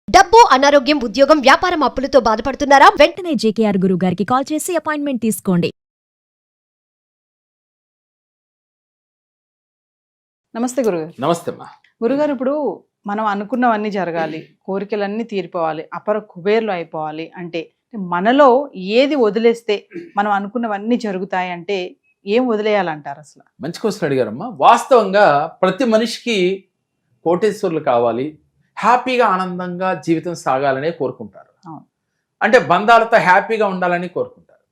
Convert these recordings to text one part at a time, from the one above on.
డబ్బు, అనారోగ్యం, ఉద్యోగం, వ్యాపారం, అప్పులతో బాధపడుతున్నారా? వెంటనే జేకేఆర్ గురువు గారికి కాల్ చేసి అపాయింట్మెంట్ తీసుకోండి. నమస్తే గురుగారు. నమస్తే అమ్మా. గురుగారు, ఇప్పుడు మనం అనుకున్నవన్నీ జరగాలి, కోరికలన్నీ తీరిపోవాలి, అపర కుబేర్లు అయిపోవాలి అంటే మనలో ఏది వదిలేస్తే మనం అనుకున్నవన్నీ జరుగుతాయి అంటే ఏం వదిలేయాలంటారు అసలు? మంచి క్వశ్చన్ అడిగారమ్మా. వాస్తవంగా ప్రతి మనిషికి కోటేశ్వరులు కావాలి, హ్యాపీగా ఆనందంగా జీవితం సాగాలనే కోరుకుంటారు. అంటే బంధాలతో హ్యాపీగా ఉండాలని కోరుకుంటారు.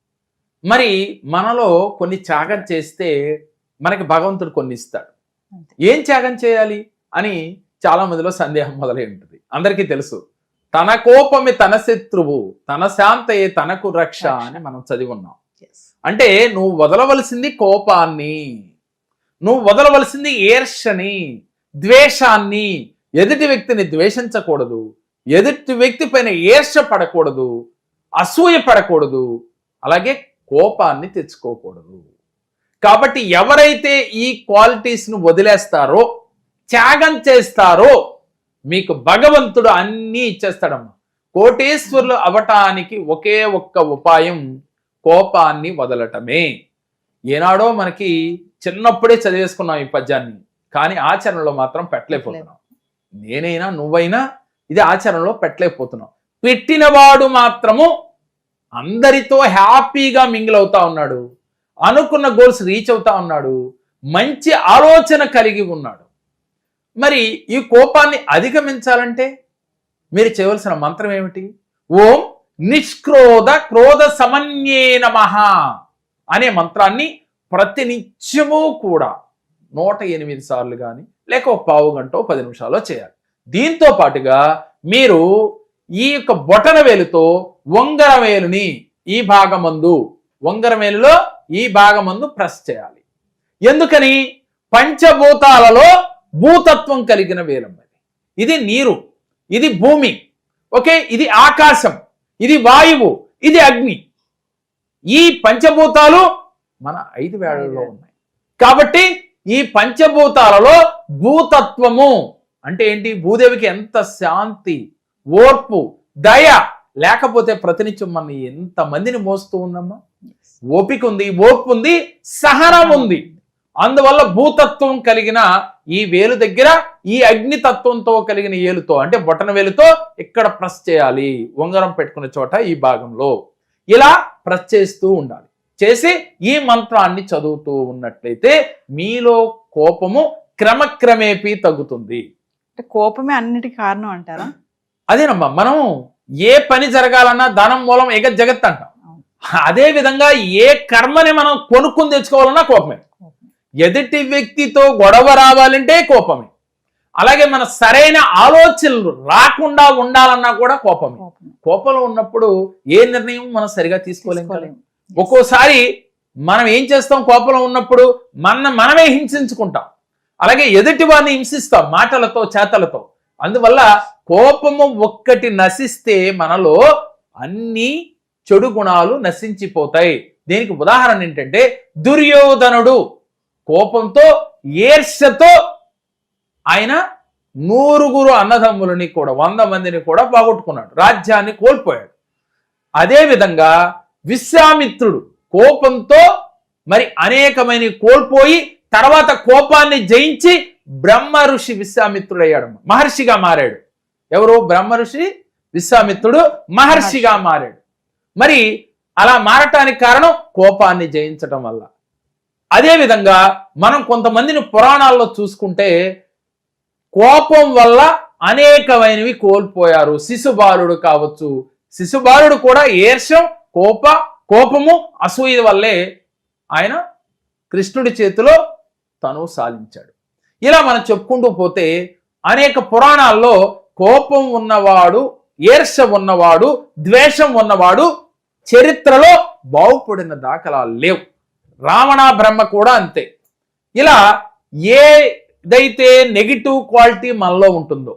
మరి మనలో కొన్ని త్యాగం చేస్తే మనకి భగవంతుడు కొన్ని ఇస్తాడు. ఏం త్యాగం చేయాలి అని చాలా మందిలో సందేహం మొదలై ఉంటుంది. అందరికీ తెలుసు, తన కోపమే తన శత్రువు, తన శాంతయే తనకు రక్ష అని మనం చదివి ఉన్నాం. అంటే నువ్వు వదలవలసింది కోపాన్ని, నువ్వు వదలవలసింది ఈర్ష్యని, ద్వేషాన్ని. ఎదుటి వ్యక్తిని ద్వేషించకూడదు, ఎదుటి వ్యక్తి పైన ఈర్ష్య పడకూడదు, అసూయ పడకూడదు, అలాగే కోపాన్ని తెచ్చుకోకూడదు. కాబట్టి ఎవరైతే ఈ క్వాలిటీస్ను వదిలేస్తారో, త్యాగం చేస్తారో, మీకు భగవంతుడు అన్నీ ఇచ్చేస్తాడమ్మా. కోటేశ్వరులు అవటానికి ఒకే ఒక్క ఉపాయం కోపాన్ని వదలటమే. ఏనాడో మనకి చిన్నప్పుడే చదివేసుకున్నాం ఈ పద్యాన్ని, కానీ ఆచరణలో మాత్రం పెట్టలేకపోతున్నాం. నేనైనా నువ్వైనా ఇది ఆచరణలో పెట్టలేకపోతున్నాం. పెట్టినవాడు మాత్రము అందరితో హ్యాపీగా మింగిల్ అవుతా ఉన్నాడు, అనుకున్న గోల్స్ రీచ్ అవుతా ఉన్నాడు, మంచి ఆలోచన కలిగి ఉన్నాడు. మరి ఈ కోపాన్ని అధిగమించాలంటే మీరు చేయవలసిన మంత్రం ఏమిటి? ఓం నిష్క్రోధ క్రోధ సమన్యే నమః అనే మంత్రాన్ని ప్రతినిత్యము కూడా 108 సార్లు కానీ లేక ఒక పావు గంట 10 నిమిషాల్లో చేయాలి. దీంతో పాటుగా మీరు ఈ యొక్క బొటన వేలుతో ఉంగరవేలుని ఈ భాగమందు, ఉంగరవేలులో ఈ భాగమందు ప్రెస్ చేయాలి. ఎందుకని? పంచభూతాలలో భూతత్వం కలిగిన వేలం. ఇది నీరు, ఇది భూమి, ఓకే, ఇది ఆకాశం, ఇది వాయువు, ఇది అగ్ని. ఈ పంచభూతాలు మన 5 వేళ్లలో ఉన్నాయి. కాబట్టి ఈ పంచభూతాలలో భూతత్వము అంటే ఏంటి? భూదేవికి ఎంత శాంతి, ఓర్పు, దయ లేకపోతే ప్రతినిత్యం మన ఎంత మందిని మోస్తూ ఉందమ్మా. ఓపిక ఉంది, ఓర్పు ఉంది, సహనం ఉంది. అందువల్ల భూతత్వం కలిగిన ఈ వేలు దగ్గర ఈ అగ్నితత్వంతో కలిగిన ఏలుతో అంటే బొటన వేలుతో ఇక్కడ ప్రెస్ చేయాలి. ఉంగరం పెట్టుకునే చోట ఈ భాగంలో ఇలా ప్రెస్ చేస్తూ ఉండాలి. చేసి ఈ మంత్రాన్ని చదువుతూ ఉన్నట్లయితే మీలో కోపము క్రమక్రమేపీ తగ్గుతుంది. అంటే కోపమే అన్నిటికీ కారణం అంటారా? అదేనమ్మా, మనం ఏ పని జరగాలన్నా ధనం మూలం ఏక జగత్ అంటాం. అదే విధంగా ఏ కర్మని మనం కొనుక్కుని తెచ్చుకోవాలన్నా కోపమే. ఎదుటి వ్యక్తితో గొడవ రావాలంటే కోపమే. అలాగే మన సరైన ఆలోచనలు రాకుండా ఉండాలన్నా కూడా కోపమే. కోపంలో ఉన్నప్పుడు ఏ నిర్ణయం మనం సరిగా తీసుకోలేము. ఒక్కోసారి మనం ఏం చేస్తాం? కోపంలో ఉన్నప్పుడు మనమే హింసించుకుంటాం, అలాగే ఎదుటి వారిని హింసిస్తాం మాటలతో, చేతలతో. అందువల్ల కోపము ఒక్కటి నశిస్తే మనలో అన్ని చెడు గుణాలు నశించిపోతాయి. దీనికి ఉదాహరణ ఏంటంటే దుర్యోధనుడు కోపంతో, ఈర్ష్యతో ఆయన 100 అన్నదమ్ములని కూడా 100 మందిని కూడా పోగొట్టుకున్నాడు, రాజ్యాన్ని కోల్పోయాడు. అదేవిధంగా విశ్వామిత్రుడు కోపంతో మరి అనేకమైన కోల్పోయి తర్వాత కోపాన్ని జయించి బ్రహ్మ ఋషి విశ్వామిత్రుడు అయ్యాడు, మహర్షిగా మారాడు. ఎవరు? బ్రహ్మ ఋషి విశ్వామిత్రుడు మహర్షిగా మారాడు. మరి అలా మారటానికి కారణం కోపాన్ని జయించటం వల్ల. అదేవిధంగా మనం కొంతమందిని పురాణాల్లో చూసుకుంటే కోపం వల్ల అనేకమైనవి కోల్పోయారు. శిశుబాలుడు కావచ్చు, శిశుబాలుడు కూడా ఈర్ష్యం, కోపము, అసూయ వల్లే ఆయన కృష్ణుడి చేతిలో తను సాధించాడు. ఇలా మనం చెప్పుకుంటూ పోతే అనేక పురాణాల్లో కోపం ఉన్నవాడు, ఈర్ష్య ఉన్నవాడు, ద్వేషం ఉన్నవాడు చరిత్రలో బాగుపడిన దాఖలాలు లేవు. రావణ బ్రహ్మ కూడా అంతే. ఇలా ఏదైతే నెగిటివ్ క్వాలిటీ మనలో ఉంటుందో,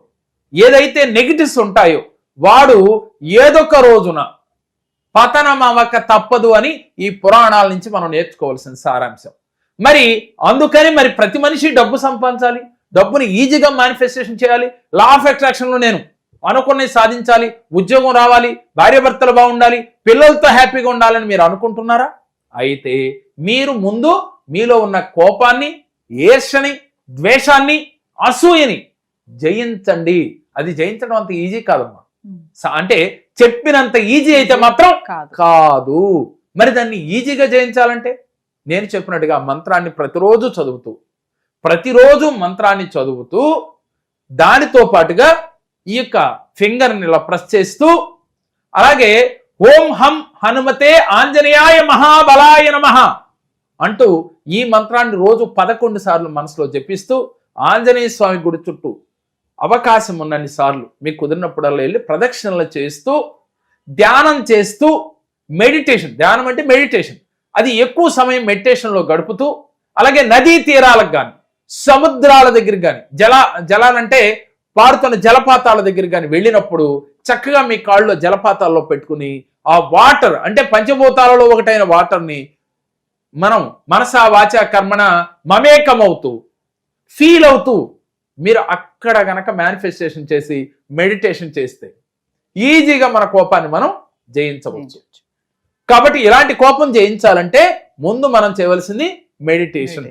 ఏదైతే నెగిటివ్స్ ఉంటాయో వాడు ఏదొక రోజున పతనం అవ్వక తప్పదు అని ఈ పురాణాల నుంచి మనం నేర్చుకోవాల్సిన సారాంశం. మరి అందుకని మరి ప్రతి మనిషి డబ్బు సంపాదించాలి, డబ్బుని ఈజీగా మేనిఫెస్టేషన్ చేయాలి. లా ఆఫ్ అట్రాక్షన్లో నేను అనుకున్నది సాధించాలి, ఉద్యోగం రావాలి, భార్యాభర్తలు బాగుండాలి, పిల్లలతో హ్యాపీగా ఉండాలని మీరు అనుకుంటున్నారా? అయితే మీరు ముందు మీలో ఉన్న కోపాన్ని, ఈర్ష్యని, ద్వేషాన్ని, అసూయని జయించండి. అది జయించడం అంత ఈజీ కాదమ్మా. అంటే చెప్పినంత ఈజీ అయితే మాత్రం కాదు. మరి దాన్ని ఈజీగా జయించాలంటే నేను చెప్పినట్టుగా మంత్రాన్ని ప్రతిరోజు మంత్రాన్ని చదువుతూ దానితో పాటుగా ఈ యొక్క ఫింగర్ని ఇలా ప్రెస్ చేస్తూ, అలాగే ఓం హం హనుమతే ఆంజనేయాయ మహాబలాయ నమః అంటూ ఈ మంత్రాన్ని రోజు 11 సార్లు మనసులో జపిస్తూ ఆంజనేయ స్వామి గుడి చుట్టూ అవకాశం ఉన్నన్ని సార్లు మీకు కుదిరినప్పుడల్లా వెళ్ళి ప్రదక్షిణలు చేస్తూ ధ్యానం చేస్తూ ధ్యానం అంటే మెడిటేషన్, అది ఎక్కువ సమయం మెడిటేషన్లో గడుపుతూ, అలాగే నదీ తీరాలకు కానీ సముద్రాల దగ్గర కానీ జలాలంటే పారుతున్న జలపాతాల దగ్గర కానీ వెళ్ళినప్పుడు చక్కగా మీ కాళ్ళలో జలపాతాల్లో పెట్టుకుని ఆ వాటర్ అంటే పంచభూతాలలో ఒకటైన వాటర్ని మనం మనసా వాచ కర్మణ మమేకమవుతూ ఫీల్ అవుతూ మీరు అక్కడ గనక మేనిఫెస్టేషన్ చేసి మెడిటేషన్ చేస్తే ఈజీగా మన కోపాన్ని మనం జయించవచ్చు. కాబట్టి ఇలాంటి కోపం జయించాలంటే ముందు మనం చేయవలసింది మెడిటేషన్.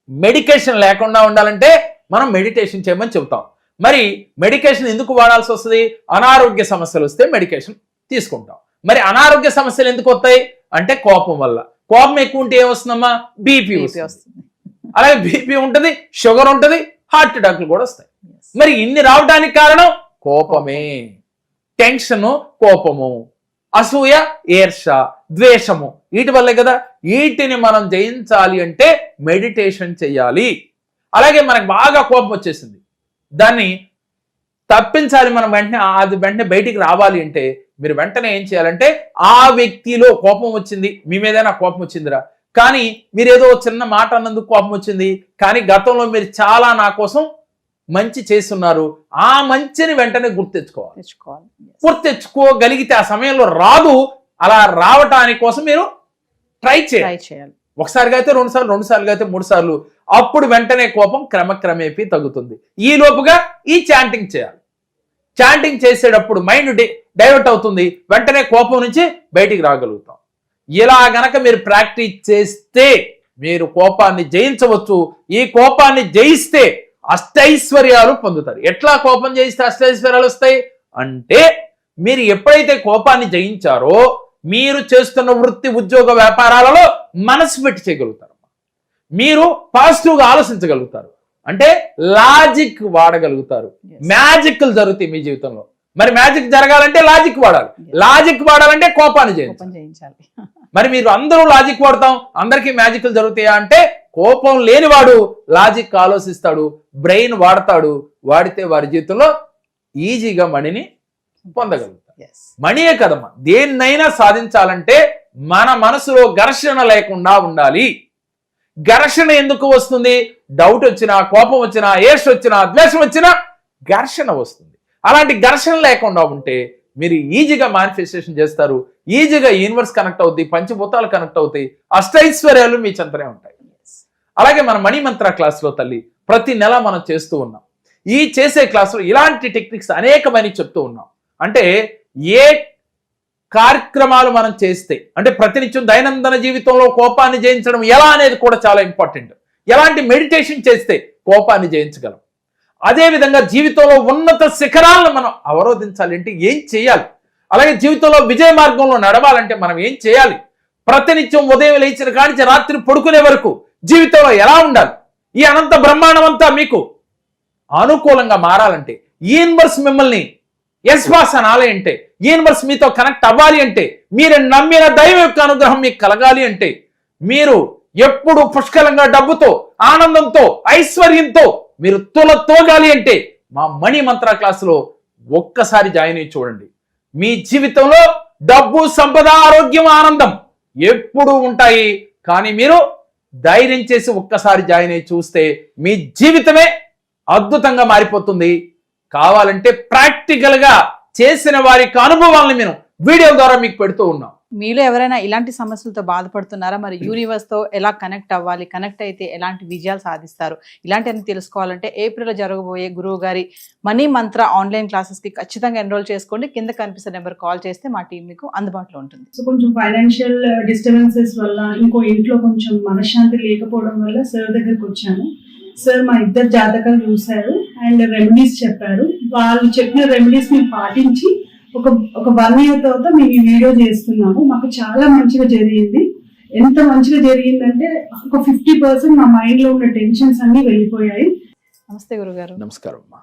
మెడికేషన్ లేకుండా ఉండాలంటే మనం మెడిటేషన్ చేయమని చెబుతాం. మరి మెడికేషన్ ఎందుకు వాడాల్సి వస్తుంది? అనారోగ్య సమస్యలు వస్తే మెడికేషన్ తీసుకుంటాం. మరి అనారోగ్య సమస్యలు ఎందుకు వస్తాయి అంటే కోపం వల్ల. కోపం ఎక్కువ ఉంటే ఏమొస్తుందమ్మా? బీపీ వస్తుంది. అలాగే బీపీ ఉంటుంది, షుగర్ ఉంటుంది, హార్ట్ అటాక్లు కూడా వస్తాయి. మరి ఇన్ని రావడానికి కారణం కోపమే. టెన్షన్ కోపము, అసూయ ఈర్ష ద్వేషము, వీటి వల్లే కదా. వీటిని మనం జయించాలి అంటే మెడిటేషన్ చెయ్యాలి. అలాగే మనకు బాగా కోపం వచ్చేసింది, దాన్ని తప్పించాలి, మనం వెంటనే బయటికి రావాలి అంటే మీరు వెంటనే ఏం చేయాలంటే ఆ వ్యక్తిలో కోపం వచ్చింది, మీ మీదైనా కోపం వచ్చిందిరా, కానీ మీరు ఏదో చిన్న మాట అన్నందుకు కోపం వచ్చింది, కానీ గతంలో మీరు చాలా నా కోసం మంచి చేస్తున్నారు, ఆ మంచిని వెంటనే గుర్తెచ్చుకోగలిగితే ఆ సమయంలో రాదు. అలా రావటానికి కోసం మీరు ట్రై చేయాలి. ఒకసారిగా అయితే 2 సార్లు, 2 సార్లుగా అయితే 3 సార్లు, అప్పుడు వెంటనే కోపం క్రమక్రమేపీ తగ్గుతుంది. ఈ లోపుగా ఈ చాంటింగ్ చేయాలి. చాంటింగ్ చేసేటప్పుడు మైండ్ డైవర్ట్ అవుతుంది, వెంటనే కోపం నుంచి బయటికి రాగలుగుతాం. ఇలా గనక మీరు ప్రాక్టీస్ చేస్తే మీరు కోపాన్ని జయించవచ్చు. ఈ కోపాన్ని జయిస్తే అష్టైశ్వర్యాలు పొందుతారు. ఎట్లా కోపం జయిస్తే అష్టైశ్వర్యాలు వస్తాయి అంటే, మీరు ఎప్పుడైతే కోపాన్ని జయించారో మీరు చేస్తున్న వృత్తి, ఉద్యోగ, వ్యాపారాలలో మనసు పెట్టి చేయగలుగుతారు. మీరు పాజిటివ్గా ఆలోచించగలుగుతారు, అంటే లాజిక్ వాడగలుగుతారు. మ్యాజిక్లు జరుగుతాయి మీ జీవితంలో. మరి మ్యాజిక్ జరగాలంటే లాజిక్ వాడాలి. లాజిక్ వాడాలంటే కోపాన్ని జయించాలి. మరి మీరు అందరూ లాజిక్ వాడతాం, అందరికీ మ్యాజిక్లు జరుగుతాయా అంటే కోపం లేనివాడు లాజిక్ ఆలోచిస్తాడు, బ్రెయిన్ వాడతాడు. వాడితే వారి జీవితంలో ఈజీగా మనీని పొందగలుగుతారు. మనీయే కదమ్మా, దేన్నైనా సాధించాలంటే మన మనసులో ఘర్షణ లేకుండా ఉండాలి. ఘర్షణ ఎందుకు వస్తుంది? డౌట్ వచ్చినా, కోపం వచ్చినా, ఈర్ష్య వచ్చినా, ద్వేషం వచ్చినా ఘర్షణ వస్తుంది. అలాంటి ఘర్షణ లేకుండా ఉంటే మీరు ఈజీగా మేనిఫెస్టేషన్ చేస్తారు, ఈజీగా యూనివర్స్ కనెక్ట్ అవుతాయి, పంచభూతాలు కనెక్ట్ అవుతాయి, అష్టైశ్వర్యాలు మీ చెంతనే ఉంటాయి. అలాగే మన మణి మంత్ర క్లాసులో తల్లి ప్రతి నెల మనం చేస్తూ ఉన్నాం. ఈ చేసే క్లాసులో ఇలాంటి టెక్నిక్స్ అనేకమైన చెప్తూ ఉన్నాం. అంటే ఏ కార్యక్రమాలు మనం చేస్తే, అంటే ప్రతినిత్యం దైనందిన జీవితంలో కోపాన్ని జయించడం ఎలా అనేది కూడా చాలా ఇంపార్టెంట్. ఎలాంటి మెడిటేషన్ చేస్తే కోపాన్ని జయించగలం, అదేవిధంగా జీవితంలో ఉన్నత శిఖరాలను మనం అవరోధించాలి అంటే ఏం చేయాలి, అలాగే జీవితంలో విజయ మార్గంలో నడవాలంటే మనం ఏం చేయాలి, ప్రతినిత్యం ఉదయం లేచిన కానించి రాత్రి పడుకునే వరకు జీవితంలో ఎలా ఉండాలి, ఈ అనంత బ్రహ్మాండం అంతా మీకు అనుకూలంగా మారాలంటే, యూనివర్స్ మిమ్మల్ని ఎస్పాస్ అనాలి అంటే, యూనివర్స్ మీతో కనెక్ట్ అవ్వాలి అంటే, మీరు నమ్మిన దైవం యొక్క అనుగ్రహం మీకు కలగాలి అంటే, మీరు ఎప్పుడు పుష్కలంగా డబ్బుతో, ఆనందంతో, ఐశ్వర్యంతో మీరు తోగాలి అంటే మా మణి మంత్ర క్లాసులో ఒక్కసారి జాయిన్ అయ్యి చూడండి. మీ జీవితంలో డబ్బు, సంపద, ఆరోగ్యం, ఆనందం ఎప్పుడు ఉంటాయి. కానీ మీరు ధైర్యం చేసి ఒక్కసారి జాయిన్ అయ్యి చూస్తే మీ జీవితమే అద్భుతంగా మారిపోతుంది. కావాలంటే ప్రాక్టికల్ గా చేసిన వారి అనుభవాలను మేము వీడియో ద్వారా మీకు పెడుతూ ఉన్నాం. మీలో ఎవరైనా ఇలాంటి సమస్యలతో బాధపడుతున్నారా? మరి యూనివర్స్ తో ఎలా కనెక్ట్ అవ్వాలి, కనెక్ట్ అయితే ఎలాంటి విజయాలు సాధిస్తారు, ఇలాంటివన్నీ తెలుసుకోవాలంటే ఏప్రిల్లో జరగబోయే గురువు గారి మనీ మంత్ర ఆన్లైన్ క్లాసెస్ కి ఖచ్చితంగా ఎన్రోల్ చేసుకోండి. కింద కనిపిస్తున్న నెంబర్ కాల్ చేస్తే మా టీం మీకు అందుబాటులో ఉంటుంది. సో కొంచెం ఫైనాన్షియల్ డిస్టర్బెన్సెస్ వల్ల, ఇంకో ఇంట్లో కొంచెం మనశ్శాంతి లేకపోవడం వల్ల సార్ దగ్గరికి వచ్చాను. సార్ మా ఇద్దరు జాతకాలు చూశారు అండ్ రెమెడీస్ చెప్పారు. వాళ్ళు చెప్పిన రెమెడీస్ మేము పాటించి ఒక 1 year తర్వాత మేము ఈ వీడియో చేస్తున్నాము. మాకు చాలా మంచిగా జరిగింది. ఎంత మంచిగా జరిగిందంటే ఒక 50% మా మైండ్ లో ఉన్న టెన్షన్స్ అన్ని వెళ్ళిపోయాయి. నమస్తే గురుగారు. నమస్కారం అమ్మా.